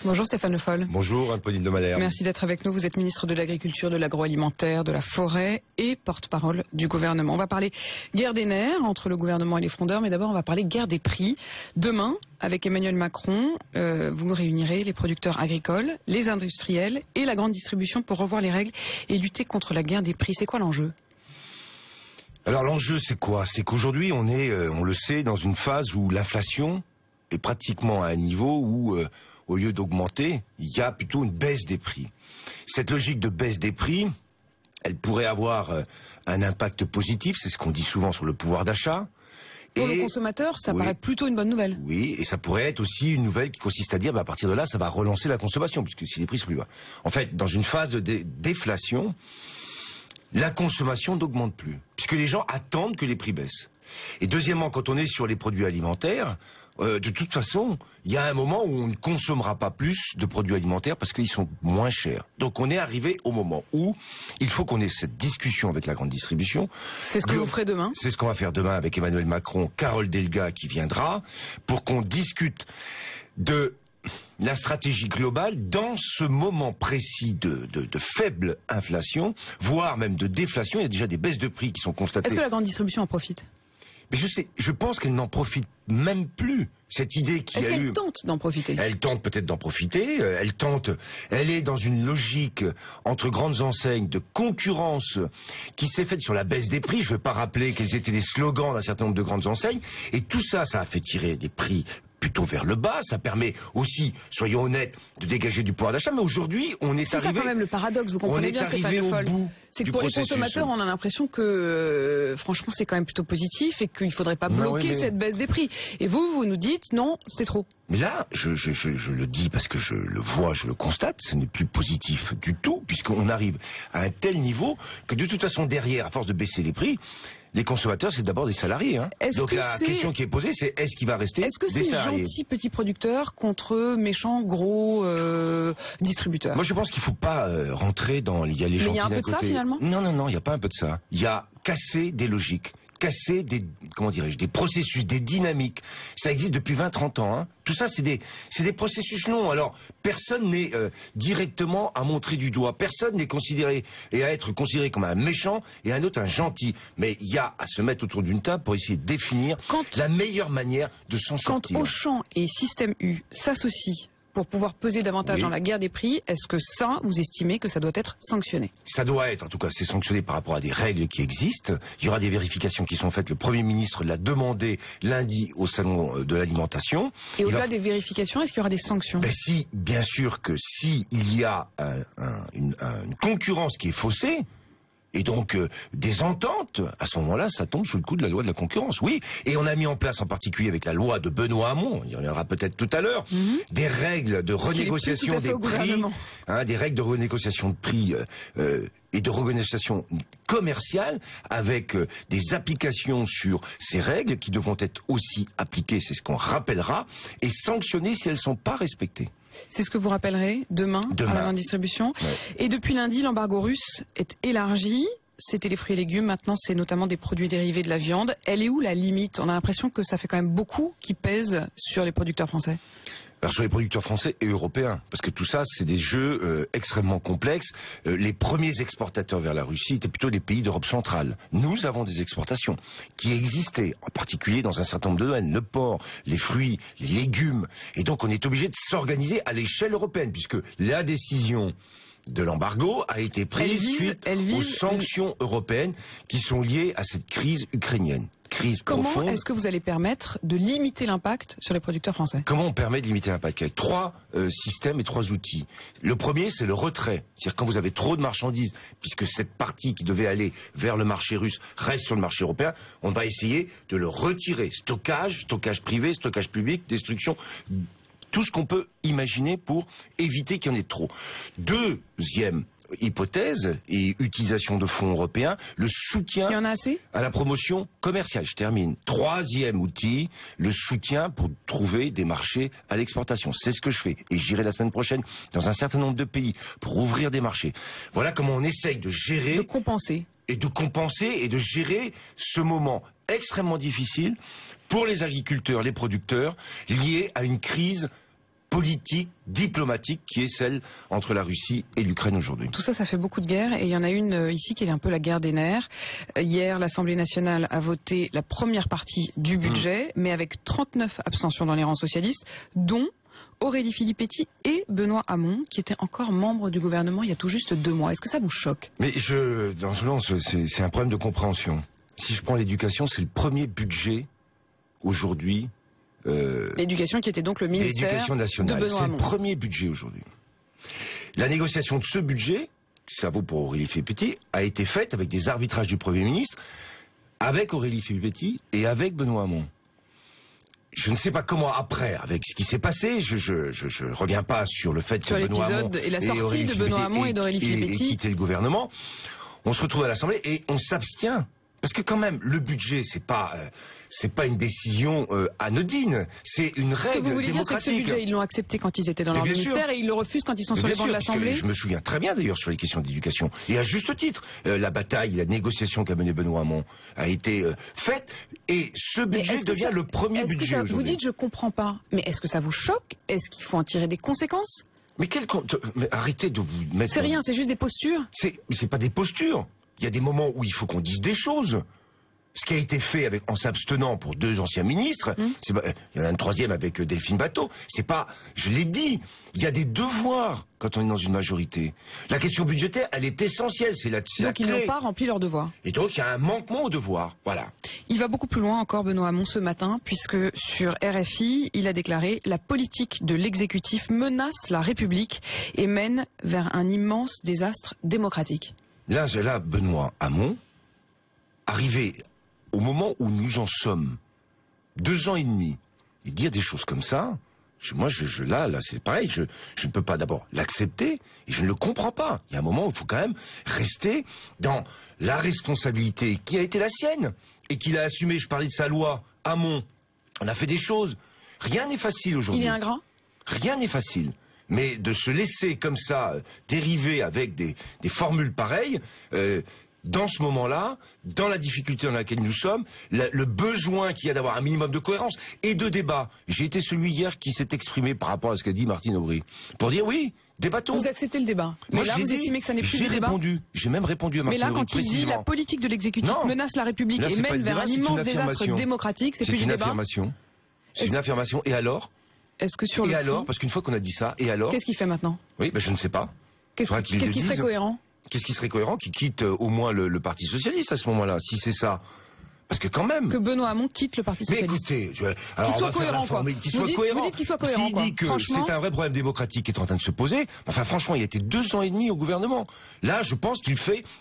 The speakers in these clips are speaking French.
Bonjour Stéphane Le Foll. Bonjour Apolline de Malherbe. Merci d'être avec nous. Vous êtes ministre de l'Agriculture, de l'Agroalimentaire, de la Forêt et porte-parole du gouvernement. On va parler guerre des nerfs entre le gouvernement et les frondeurs, mais d'abord on va parler guerre des prix. Demain, avec Emmanuel Macron, vous réunirez les producteurs agricoles, les industriels et la grande distribution pour revoir les règles et lutter contre la guerre des prix. C'est quoi l'enjeu ? Alors l'enjeu c'est quoi? C'est qu'aujourd'hui on est, on le sait, dans une phase où l'inflation est pratiquement à un niveau où, au lieu d'augmenter, il y a plutôt une baisse des prix. Cette logique de baisse des prix, elle pourrait avoir un impact positif, c'est ce qu'on dit souvent sur le pouvoir d'achat. Pour le consommateur, ça paraît plutôt une bonne nouvelle. Oui, et ça pourrait être aussi une nouvelle qui consiste à dire, à partir de là, ça va relancer la consommation, puisque si les prix sont plus bas. En fait, dans une phase de déflation, la consommation n'augmente plus, puisque les gens attendent que les prix baissent. Et deuxièmement, quand on est sur les produits alimentaires, de toute façon, il y a un moment où on ne consommera pas plus de produits alimentaires parce qu'ils sont moins chers. Donc on est arrivé au moment où il faut qu'on ait cette discussion avec la grande distribution. C'est ce que vous ferez demain ? C'est ce qu'on va faire demain avec Emmanuel Macron, Carole Delga qui viendra, pour qu'on discute de la stratégie globale dans ce moment précis de faible inflation, voire même de déflation. Il y a déjà des baisses de prix qui sont constatées. Est-ce que la grande distribution en profite ? Mais je pense qu'elle n'en profite même plus. Cette idée qu'il y a eu... Elle tente d'en profiter. Elle tente peut-être d'en profiter, elle est dans une logique entre grandes enseignes de concurrence qui s'est faite sur la baisse des prix. Je ne veux pas rappeler quels étaient les slogans d'un certain nombre de grandes enseignes. Et tout ça, ça a fait tirer les prix plutôt vers le bas, ça permet aussi, soyons honnêtes, de dégager du pouvoir d'achat, mais aujourd'hui, on est arrivé... C'est quand même le paradoxe, vous comprenez bien, Stéphane Le Foll. C'est que pour les consommateurs, on a l'impression que, franchement, c'est quand même plutôt positif et qu'il ne faudrait pas bloquer cette baisse des prix. Et vous nous dites, non, c'est trop. Mais là, je le dis parce que je le vois, je le constate, ce n'est plus positif du tout, puisqu'on arrive à un tel niveau que de toute façon, derrière, à force de baisser les prix, les consommateurs, c'est d'abord des salariés. Donc la question qui est posée, c'est est-ce qu'il va rester des salariés ? Est-ce que c'est gentils petits producteurs contre méchants gros distributeurs ? Moi, je pense qu'il ne faut pas rentrer dans... Il y a les gentils d'un côté. Mais il y a un peu de ça, finalement ? Non, il n'y a pas un peu de ça. Il y a casser des logiques, casser des, comment dirais-je, des processus, des dynamiques. Ça existe depuis 20-30 ans. Tout ça, c'est des processus longs. Alors, personne n'est directement à montrer du doigt. Personne n'est considéré et à être considéré comme un méchant et un autre un gentil. Mais il y a à se mettre autour d'une table pour essayer de définir la meilleure manière de s'en sortir. Quand Auchan et Système U s'associent pour pouvoir peser davantage dans la guerre des prix, est-ce que ça, vous estimez que ça doit être sanctionné ? Ça doit être, en tout cas, c'est sanctionné par rapport à des règles qui existent. Il y aura des vérifications qui sont faites. Le Premier ministre l'a demandé lundi au Salon de l'Alimentation. Et au-delà des vérifications, est-ce qu'il y aura des sanctions ? Bien sûr que si il y a une concurrence qui est faussée, et donc des ententes, à ce moment-là, ça tombe sous le coup de la loi de la concurrence, oui. Et on a mis en place, en particulier avec la loi de Benoît Hamon, il y en aura peut-être tout à l'heure, des règles de renégociation des prix, des règles de renégociation de prix et de renégociation commerciale, avec des applications sur ces règles qui devront être aussi appliquées, c'est ce qu'on rappellera, et sanctionnées si elles ne sont pas respectées. C'est ce que vous rappellerez demain. À la grande distribution. Et depuis lundi, l'embargo russe est élargi. C'était les fruits et légumes, maintenant c'est notamment des produits dérivés de la viande. Elle est où la limite ? On a l'impression que ça fait quand même beaucoup qui pèse sur les producteurs français. Alors sur les producteurs français et européens, parce que tout ça c'est des jeux extrêmement complexes. Les premiers exportateurs vers la Russie étaient plutôt des pays d'Europe centrale. Nous avons des exportations qui existaient, en particulier dans un certain nombre de domaines, le porc, les fruits, les légumes. Et donc on est obligé de s'organiser à l'échelle européenne, puisque la décision de l'embargo a été prise suite aux sanctions européennes qui sont liées à cette crise ukrainienne. Comment est-ce que vous allez permettre de limiter l'impact sur les producteurs français ? Comment on permet de limiter l'impact ? Avec trois systèmes et trois outils. Le premier, c'est le retrait. C'est-à-dire quand vous avez trop de marchandises, puisque cette partie qui devait aller vers le marché russe reste sur le marché européen, on va essayer de le retirer. Stockage privé, stockage public, destruction, tout ce qu'on peut imaginer pour éviter qu'il y en ait trop. Deuxième hypothèse et utilisation de fonds européens, le soutien à la promotion commerciale. Je termine. Troisième outil, le soutien pour trouver des marchés à l'exportation. C'est ce que je fais. Et j'irai la semaine prochaine dans un certain nombre de pays pour ouvrir des marchés. Voilà comment on essaye de gérer... De compenser et de gérer ce moment extrêmement difficile pour les agriculteurs, les producteurs, liés à une crise politique, diplomatique, qui est celle entre la Russie et l'Ukraine aujourd'hui. Tout ça, ça fait beaucoup de guerres et il y en a une ici qui est un peu la guerre des nerfs. Hier, l'Assemblée nationale a voté la première partie du budget, mais avec 39 abstentions dans les rangs socialistes, dont Aurélie Filippetti et Benoît Hamon, qui étaient encore membres du gouvernement il y a tout juste 2 mois. Est-ce que ça vous choque? Mais dans ce sens, c'est un problème de compréhension. Si je prends l'éducation, c'est le premier budget aujourd'hui. L'éducation qui était donc le ministère nationale. De Benoît Hamon. C'est le premier budget aujourd'hui. La négociation de ce budget, ça vaut pour Aurélie Filippetti, a été faite avec des arbitrages du Premier ministre, avec Aurélie Filippetti et avec Benoît Hamon. Je ne sais pas comment après, avec ce qui s'est passé, je reviens pas sur le fait que Benoît Hamon et la sortie de Benoît Hamon et d'Aurélie Filippetti quitté le gouvernement. On se retrouve à l'Assemblée et on s'abstient. Parce que quand même, le budget, c'est pas une décision anodine, c'est une règle démocratique. Ce que vous voulez dire, c'est que ce budget, ils l'ont accepté quand ils étaient dans leur ministère et ils le refusent quand ils sont sur les bancs de l'Assemblée. Je me souviens très bien d'ailleurs sur les questions d'éducation. Et à juste titre, la bataille, la négociation qu'a menée Benoît Hamon a été faite et ce budget devient le premier budget aujourd'hui. Vous dites, je comprends pas, mais est-ce que ça vous choque? Est-ce qu'il faut en tirer des conséquences? Mais arrêtez de vous mettre... C'est rien, c'est juste des postures. C'est pas des postures. Il y a des moments où il faut qu'on dise des choses. Ce qui a été fait en s'abstenant pour 2 anciens ministres, il y en a un troisième avec Delphine Batho, c'est pas, je l'ai dit, il y a des devoirs quand on est dans une majorité. La question budgétaire, elle est essentielle, c'est la clé. Donc ils n'ont pas rempli leur devoir. Et donc il y a un manquement au devoir, voilà. Il va beaucoup plus loin encore, Benoît Hamon, ce matin, puisque sur RFI, il a déclaré « La politique de l'exécutif menace la République et mène vers un immense désastre démocratique ». Là, Benoît Hamon, arrivé au moment où nous en sommes, 2 ans et demi, et dire des choses comme ça, là, c'est pareil, je ne peux pas d'abord l'accepter, et je ne le comprends pas. Il y a un moment où il faut quand même rester dans la responsabilité qui a été la sienne, et qu'il a assumée. Je parlais de sa loi, Hamon, on a fait des choses. Rien n'est facile aujourd'hui. Il est ingrat ? Rien n'est facile. Mais de se laisser comme ça dériver avec des formules pareilles, dans ce moment-là, dans la difficulté dans laquelle nous sommes, le besoin qu'il y a d'avoir un minimum de cohérence et de débat. J'ai été celui hier qui s'est exprimé par rapport à ce qu'a dit Martine Aubry, pour dire oui, débattons. Vous acceptez le débat. Mais là, vous estimez que ça n'est plus du débat. J'ai même répondu à Martine Aubry. Mais là, quand il dit la politique de l'exécutif menace la République et mène vers un immense désastre démocratique, c'est plus du débat. C'est une affirmation. Et alors? Est-ce que sur parce qu'une fois qu'on a dit ça, et alors? Qu'est-ce qu'il fait maintenant? Oui, je ne sais pas. Qu'est-ce qui serait cohérent? Qu'est-ce qui serait cohérent? Qu'il quitte au moins le Parti Socialiste à ce moment-là, si c'est ça. Parce que quand même... Que Benoît Hamon quitte le Parti Socialiste. Mais écoutez, qu'il soit cohérent, quoi. Vous dites qu'il soit cohérent, quoi. S'il dit que c'est un vrai problème démocratique qui est en train de se poser, enfin franchement, il a été 2 ans et demi au gouvernement. Là, je pense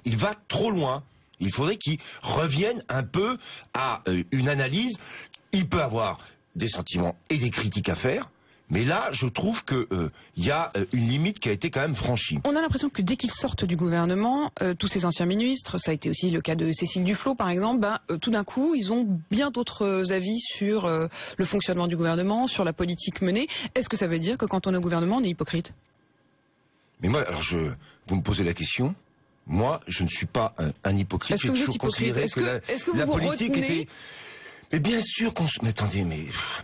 il va trop loin. Il faudrait qu'il revienne un peu à une analyse. Il peut avoir des sentiments et des critiques à faire, mais là, je trouve qu'il y a une limite qui a été quand même franchie. On a l'impression que dès qu'ils sortent du gouvernement, tous ces anciens ministres, ça a été aussi le cas de Cécile Duflot par exemple, tout d'un coup, ils ont bien d'autres avis sur le fonctionnement du gouvernement, sur la politique menée. Est-ce que ça veut dire que quand on est au gouvernement, on est hypocrite? Mais moi, alors vous me posez la question. Moi, je ne suis pas un hypocrite. J'ai toujours considéré que la politique était... Mais bien sûr qu'on se... Mais attendez,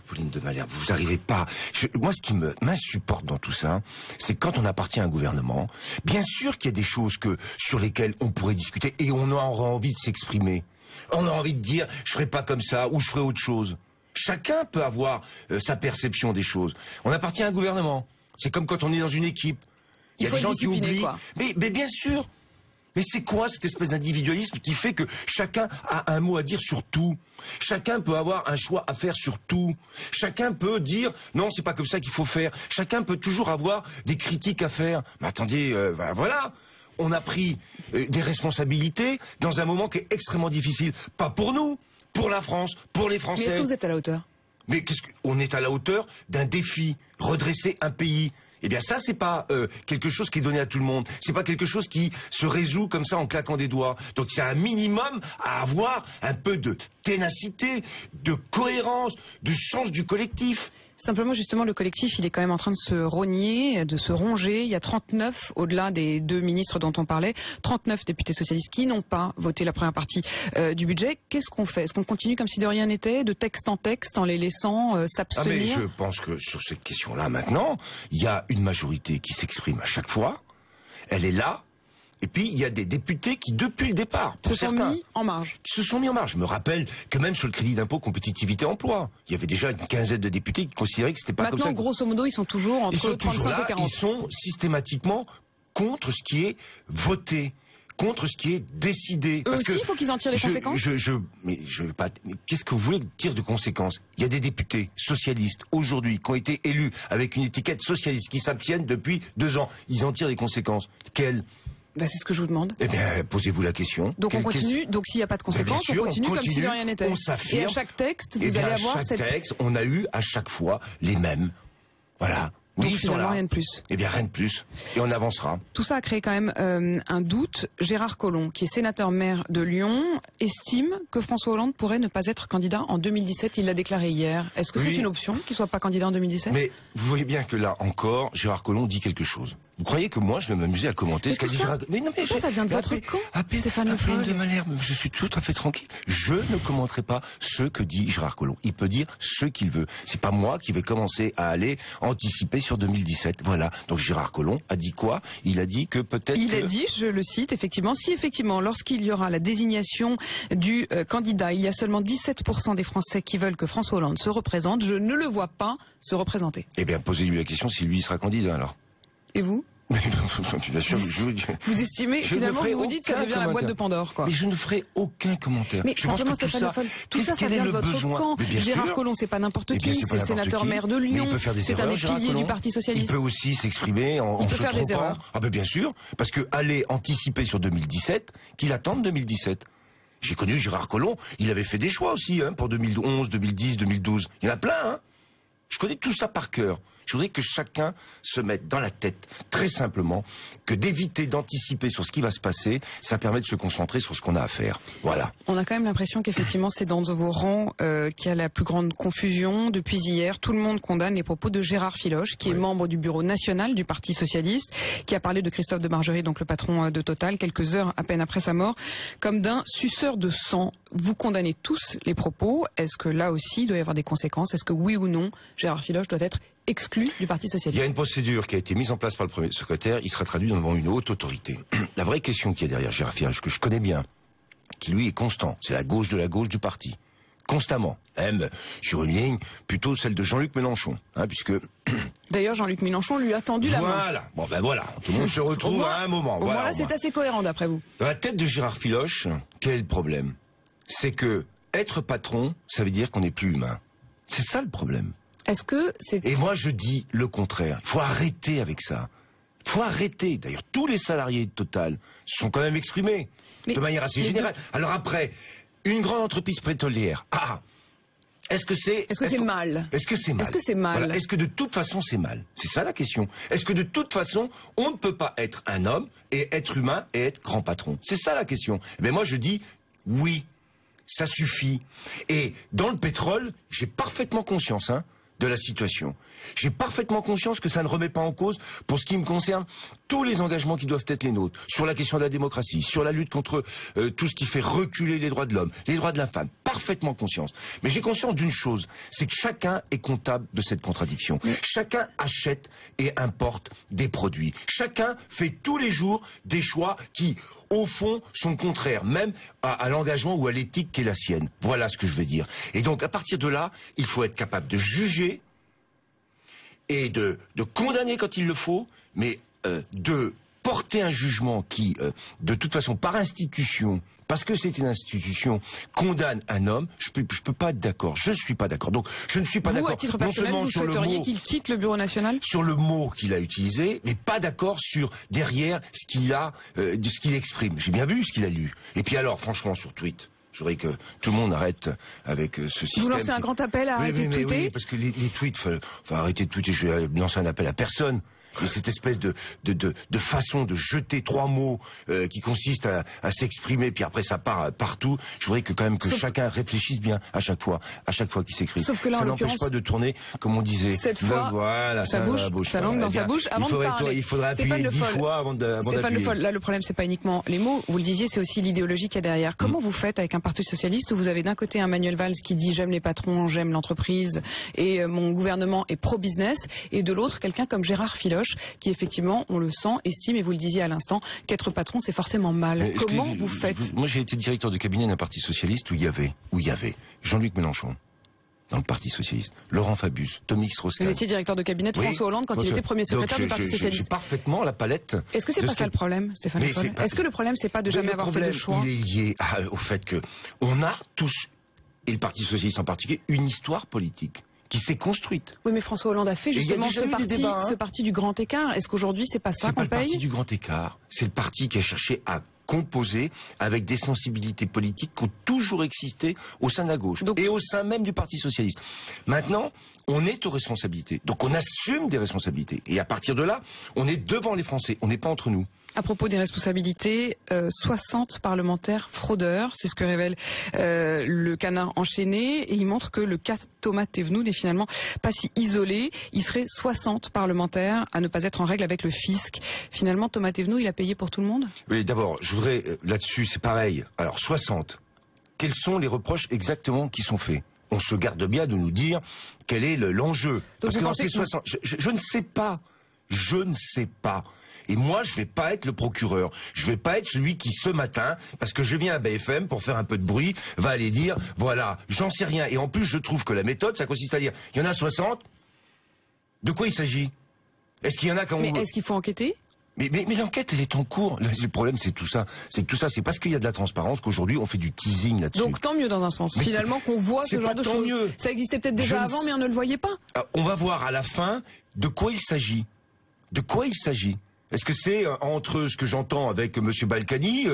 Pauline de Malherbe, vous n'arrivez pas... Moi, ce qui m'insupporte dans tout ça, c'est quand on appartient à un gouvernement, bien sûr qu'il y a des choses sur lesquelles on pourrait discuter et on aura envie de s'exprimer. On a envie de dire, je ferai pas comme ça ou je ferai autre chose. Chacun peut avoir sa perception des choses. On appartient à un gouvernement. C'est comme quand on est dans une équipe. Il y a des gens qui oublient. Quoi. Mais bien sûr. Mais c'est quoi cette espèce d'individualisme qui fait que chacun a un mot à dire sur tout? Chacun peut avoir un choix à faire sur tout. Chacun peut dire non, c'est pas comme ça qu'il faut faire. Chacun peut toujours avoir des critiques à faire. Mais attendez, voilà. On a pris des responsabilités dans un moment qui est extrêmement difficile. Pas pour nous, pour la France, pour les Français. Mais est-ce que vous êtes à la hauteur? Mais on est à la hauteur d'un défi, redresser un pays. Eh bien ça, c'est pas quelque chose qui est donné à tout le monde. C'est pas quelque chose qui se résout comme ça en claquant des doigts. Donc il y a un minimum à avoir un peu de ténacité, de cohérence, de sens du collectif. Simplement, justement, le collectif, il est quand même en train de se rogner, de se ronger. Il y a 39, au-delà des 2 ministres dont on parlait, 39 députés socialistes qui n'ont pas voté la première partie du budget. Qu'est-ce qu'on fait? Est-ce qu'on continue comme si de rien n'était, de texte en les laissant s'abstenir? Mais je pense que sur cette question-là, maintenant, il y a une majorité qui s'exprime à chaque fois. Elle est là. Et puis, il y a des députés qui, depuis le départ, se sont mis en marge. Je me rappelle que même sur le crédit d'impôt compétitivité emploi, il y avait déjà une quinzaine de députés qui considéraient que c'était pas comme ça. Maintenant, grosso modo, ils sont toujours entre 35 et 40. Ils sont systématiquement contre ce qui est voté, contre ce qui est décidé. Eux aussi, il faut qu'ils en tirent les conséquences. Mais qu'est-ce que vous voulez dire de conséquences? Il y a des députés socialistes aujourd'hui qui ont été élus avec une étiquette socialiste qui s'abstiennent depuis 2 ans. Ils en tirent les conséquences. Quelles? Ben, c'est ce que je vous demande. Eh bien, posez-vous la question. Donc on continue, donc s'il n'y a pas de conséquences, on continue comme si de rien n'était. On s'affirme. Et à chaque texte, vous allez avoir cette... texte, on a eu à chaque fois les mêmes. Voilà. Donc oui, finalement, rien de plus. Eh bien, rien de plus. Et on avancera. Tout ça a créé quand même un doute. Gérard Collomb, qui est sénateur-maire de Lyon, estime que François Hollande pourrait ne pas être candidat en 2017. Il l'a déclaré hier. Est-ce que c'est une option qu'il ne soit pas candidat en 2017? Mais vous voyez bien que là encore, Gérard Collomb dit quelque chose. Vous croyez que moi, je vais m'amuser à commenter ce qu'a dit Gérard Collomb? Mais non, mais ça vient de votre camp, Stéphane Le Foll. De manière, je suis tout à fait tranquille. Je ne commenterai pas ce que dit Gérard Collomb. Il peut dire ce qu'il veut. C'est pas moi qui vais commencer à aller anticiper sur 2017. Voilà. Donc Gérard Collomb a dit quoi? Il a dit que peut-être... Il a dit, je le cite, effectivement, si effectivement, lorsqu'il y aura la désignation du candidat, il y a seulement 17% des Français qui veulent que François Hollande se représente, je ne le vois pas se représenter. Eh bien, posez-lui la question si lui sera candidat alors. Et vous? Bien sûr, vous estimez, finalement, vous vous dites que ça devient la boîte de Pandore, quoi. Mais je ne ferai aucun commentaire. Mais simplement, tout ça vient de votre camp. Gérard Collomb, c'est pas n'importe qui, c'est le sénateur-maire de Lyon, c'est un des piliers du Parti Socialiste. Il peut aussi s'exprimer en se trompant. Des erreurs. Ah ben bien sûr, parce que aller anticiper sur 2017, qu'il attende 2017. J'ai connu Gérard Collomb, il avait fait des choix aussi, hein, pour 2011, 2010, 2012. Il y en a plein, hein. Je connais tout ça par cœur. Je voudrais que chacun se mette dans la tête, très simplement, que d'éviter d'anticiper sur ce qui va se passer, ça permet de se concentrer sur ce qu'on a à faire. Voilà. On a quand même l'impression qu'effectivement c'est dans vos rangs qu'il y a la plus grande confusion. Depuis hier, tout le monde condamne les propos de Gérard Filoche, qui est membre du bureau national du Parti Socialiste, qui a parlé de Christophe de Margerie, donc le patron de Total, quelques heures à peine après sa mort, comme d'un suceur de sang. Vous condamnez tous les propos. Est-ce que là aussi il doit y avoir des conséquences? Est-ce que oui ou non, Gérard Filoche doit être exclu du Parti Socialiste? Il y a une procédure qui a été mise en place par le Premier secrétaire, il sera traduit devant une haute autorité. La vraie question qu'il y a derrière Gérard Filoche, que je connais bien, qui lui est constant, c'est la gauche de la gauche du parti. Constamment, même sur une ligne plutôt celle de Jean-Luc Mélenchon, hein, puisque... D'ailleurs, Jean-Luc Mélenchon lui a tendu la main. Voilà, bon ben voilà, tout le monde se retrouve à un moment. Au moins là, c'est assez cohérent d'après vous. Dans la tête de Gérard Filoche, quel est le problème? C'est que être patron, ça veut dire qu'on n'est plus humain. C'est ça le problème. Est-ce que c'est... Et moi je dis le contraire. Il faut arrêter avec ça. Il faut arrêter. D'ailleurs, tous les salariés de Total sont quand même exprimés de manière assez générale. Alors après, une grande entreprise pétrolière. Est-ce que c'est... Est-ce que c'est mal? Est-ce que c'est mal? Est-ce que c'est mal? Voilà. Est-ce que de toute façon c'est mal? C'est ça la question. Est-ce que de toute façon, on ne peut pas être un homme et être humain et être grand patron? C'est ça la question. Mais moi je dis oui, ça suffit. Et dans le pétrole, j'ai parfaitement conscience, hein, de la situation. J'ai parfaitement conscience que ça ne remet pas en cause, pour ce qui me concerne, tous les engagements qui doivent être les nôtres, sur la question de la démocratie, sur la lutte contre tout ce qui fait reculer les droits de l'homme, les droits de la femme. Parfaitement conscience. Mais j'ai conscience d'une chose, c'est que chacun est comptable de cette contradiction. Chacun achète et importe des produits. Chacun fait tous les jours des choix qui, au fond, sont contraires, même à l'engagement ou à l'éthique qui est la sienne. Voilà ce que je veux dire. Et donc, à partir de là, il faut être capable de juger et de condamner quand il le faut, mais de porter un jugement qui, de toute façon, par institution, parce que c'est une institution, condamne un homme, je peux pas être d'accord. Je ne suis pas d'accord. Donc, je ne suis pas d'accord. Vous, à titre personnel, vous souhaiteriez qu'il quitte le Bureau national? Sur le mot qu'il a utilisé, mais pas d'accord sur, derrière, ce qu'il exprime. J'ai bien vu ce qu'il a lu. Et puis alors, franchement, sur Twitter, je voudrais que tout le monde arrête avec ce système. Vous lancez un grand appel à arrêter de tweeter? Oui, parce que les tweets, faut arrêter de tweeter. Je vais lancer un appel à personne. Et cette espèce de façon de jeter 3 mots qui consiste à s'exprimer, puis après ça part partout, je voudrais que quand même que chacun réfléchisse bien à chaque fois qu'il s'écrit. Sauf que là, ça n'empêche pas de tourner, comme on disait. Cette fois, voilà, ça bouge, ça langue dans sa bouche avant de parler. Il faudrait appuyer 10 fois avant Stéphane Le Foll, là le problème c'est pas uniquement les mots, vous le disiez, c'est aussi l'idéologie qu'il y a derrière. Comment vous faites avec un parti socialiste où vous avez d'un côté un Manuel Valls qui dit j'aime les patrons, j'aime l'entreprise et mon gouvernement est pro-business, et de l'autre quelqu'un comme Gérard Filoche qui effectivement, on le sent, estime, et vous le disiez à l'instant, qu'être patron c'est forcément mal. Comment vous faites? Moi j'ai été directeur de cabinet d'un parti socialiste où il y avait Jean-Luc Mélenchon dans le Parti Socialiste, Laurent Fabius, Tommy Strauss-Kahn. Vous étiez directeur de cabinet de François Hollande quand il était premier secrétaire du Parti Socialiste. J'ai parfaitement la palette. Est-ce que c'est pas ça le problème, Stéphane Le Foll? Est-ce que le problème c'est pas de jamais avoir fait de choix? Il est lié au fait que on a tous, et le Parti Socialiste en particulier, une histoire politique qui s'est construite. Oui, mais François Hollande a fait justement ce parti du grand écart. Est-ce qu'aujourd'hui c'est pas ça qu'on paye? C'est pas le parti du grand écart, c'est le parti qui a cherché à composé avec des sensibilités politiques qui ont toujours existé au sein de la gauche et au sein même du Parti Socialiste. Maintenant, on est aux responsabilités. Donc on assume des responsabilités. Et à partir de là, on est devant les Français. On n'est pas entre nous. À propos des responsabilités, 60 parlementaires fraudeurs, c'est ce que révèle le Canard enchaîné. Et il montre que le cas Thomas Thévenoud n'est finalement pas si isolé. Il serait 60 parlementaires à ne pas être en règle avec le fisc. Finalement, Thomas Thévenoud, il a payé pour tout le monde? Oui, d'abord, je voudrais, là-dessus, c'est pareil. Alors, 60. Quels sont les reproches exactement qui sont faits? On se garde bien de nous dire quel est l'enjeu. Parce que dans ces 60... Je ne sais pas. Je ne sais pas. Et moi, je ne vais pas être le procureur. Je ne vais pas être celui qui, ce matin, parce que je viens à BFM pour faire un peu de bruit, va aller dire, voilà, j'en sais rien. Et en plus, je trouve que la méthode, ça consiste à dire, il y en a 60. De quoi il s'agit? Est-ce qu'il y en a quand Mais est-ce qu'il faut enquêter? Mais l'enquête, elle est en cours. Le problème, c'est tout ça. C'est que tout ça, c'est parce qu'il y a de la transparence qu'aujourd'hui, on fait du teasing là-dessus. Donc tant mieux dans un sens. Mais finalement, qu'on voit ce genre de choses. Mieux. Ça existait peut-être déjà avant, mais on ne le voyait pas. On va voir à la fin de quoi il s'agit. De quoi il s'agit? Est-ce que c'est entre ce que j'entends avec M. Balkany,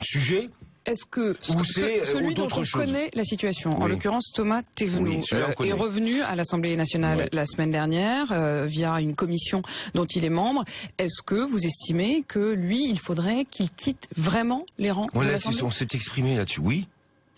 sujet? Est-ce que celui dont on connaît la situation, en l'occurrence Thomas Thévenoud, est revenu à l'Assemblée nationale la semaine dernière via une commission dont il est membre, est-ce que vous estimez que lui, il faudrait qu'il quitte vraiment les rangs de l'Assemblée? On s'est exprimé là-dessus, oui.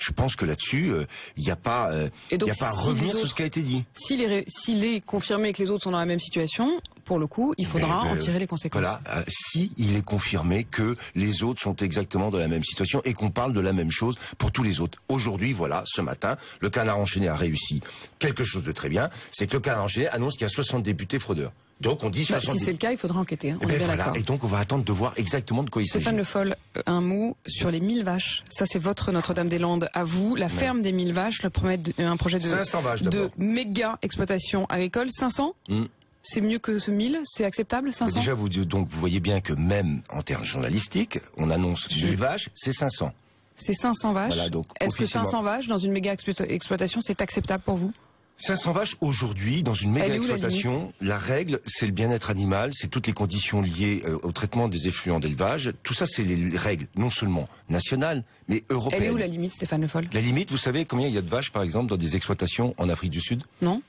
Je pense que là-dessus, il n'y a pas à revenir sur ce qui a été dit. S'il est confirmé que les autres sont dans la même situation, pour le coup, il faudra en tirer les conséquences. Voilà, si il est confirmé que les autres sont exactement dans la même situation et qu'on parle de la même chose pour tous les autres. Aujourd'hui, voilà, ce matin, le Canard enchaîné a réussi quelque chose de très bien, c'est que le Canard enchaîné annonce qu'il y a 60 députés fraudeurs. Donc on dit 60 si c'est le cas, il faudra enquêter, on est bien d'accord. Et donc on va attendre de voir exactement de quoi il s'agit. Stéphane Le Foll, un mot sur les 1000 vaches. Ça c'est votre Notre-Dame-des-Landes à vous. La ferme des 1000 vaches, un projet de 500 vaches, de méga exploitation agricole. 500 C'est mieux que ce 1000? C'est acceptable, 500? Déjà, vous voyez bien que même en termes journalistiques, on annonce 1000 vaches, c'est 500. C'est 500 vaches. Voilà, est-ce que 500 vaches dans une méga exploitation, c'est acceptable pour vous? 500 vaches aujourd'hui, dans une méga exploitation, la règle, c'est le bien-être animal, c'est toutes les conditions liées au traitement des effluents d'élevage. Tout ça, c'est les règles, non seulement nationales, mais européennes. Elle est où la limite, Stéphane Le Foll? La limite, vous savez combien il y a de vaches, par exemple, dans des exploitations en Afrique du Sud? Non.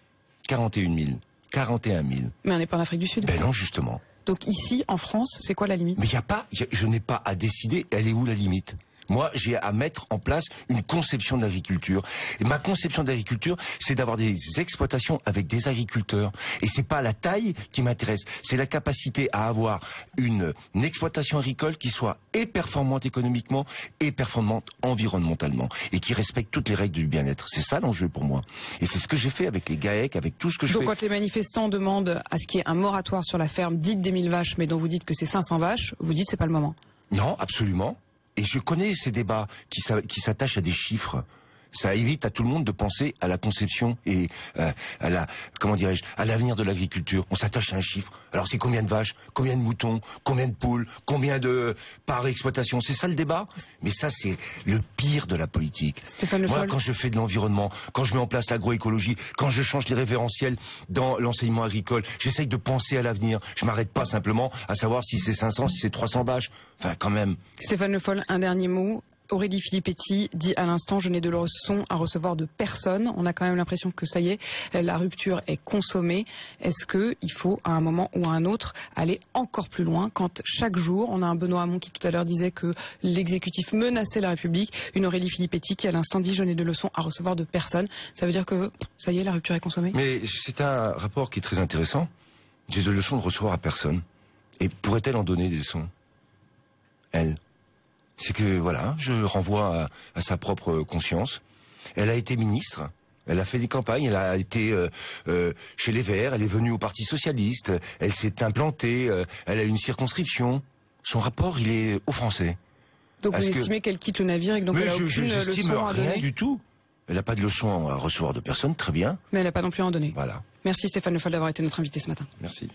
41 000. 41 000. Mais on n'est pas en Afrique du Sud. Ben non, justement. Donc ici, en France, c'est quoi la limite? Mais il n'y a pas, je n'ai pas à décider, elle est où la limite? Moi, j'ai à mettre en place une conception de l'agriculture. Et ma conception de l'agriculture, c'est d'avoir des exploitations avec des agriculteurs. Et c'est pas la taille qui m'intéresse, c'est la capacité à avoir une exploitation agricole qui soit et performante économiquement et performante environnementalement. Et qui respecte toutes les règles du bien-être. C'est ça l'enjeu pour moi. Et c'est ce que j'ai fait avec les GAEC, avec tout ce que je fais. Donc quand les manifestants demandent à ce qu'il y ait un moratoire sur la ferme dite des 1000 vaches, mais dont vous dites que c'est 500 vaches, vous dites c'est pas le moment? Non, absolument. Et je connais ces débats qui s'attachent à des chiffres. Ça évite à tout le monde de penser à la conception et à l'avenir de l'agriculture. On s'attache à un chiffre. Alors c'est combien de vaches, combien de moutons, combien de poules, combien de par exploitation. C'est ça le débat. Mais ça c'est le pire de la politique. Moi quand je fais de l'environnement, quand je mets en place l'agroécologie, quand je change les référentiels dans l'enseignement agricole, j'essaye de penser à l'avenir. Je m'arrête pas simplement à savoir si c'est 500, si c'est 300 vaches. Enfin quand même. Stéphane Le Foll, un dernier mot. Aurélie Filippetti dit à l'instant, je n'ai de leçons à recevoir de personne. On a quand même l'impression que ça y est, la rupture est consommée. Est-ce qu'il faut à un moment ou à un autre aller encore plus loin quand chaque jour, on a un Benoît Hamon qui tout à l'heure disait que l'exécutif menaçait la République, une Aurélie Filippetti qui à l'instant dit, je n'ai de leçons à recevoir de personne. Ça veut dire que ça y est, la rupture est consommée? Mais c'est un rapport qui est très intéressant. J'ai de leçons de recevoir à personne. Et pourrait-elle en donner des leçons? Elle. C'est que, voilà, je renvoie à sa propre conscience. Elle a été ministre, elle a fait des campagnes, elle a été chez les Verts, elle est venue au Parti Socialiste, elle s'est implantée, elle a une circonscription. Son rapport, il est aux Français. Donc vous estimez qu'elle quitte le navire et que donc elle n'a aucune leçon à donner? Rien du tout. Elle n'a pas de leçon à recevoir de personne, très bien. Mais elle n'a pas non plus à en donner. Voilà. Merci Stéphane Le Foll d'avoir été notre invité ce matin. Merci.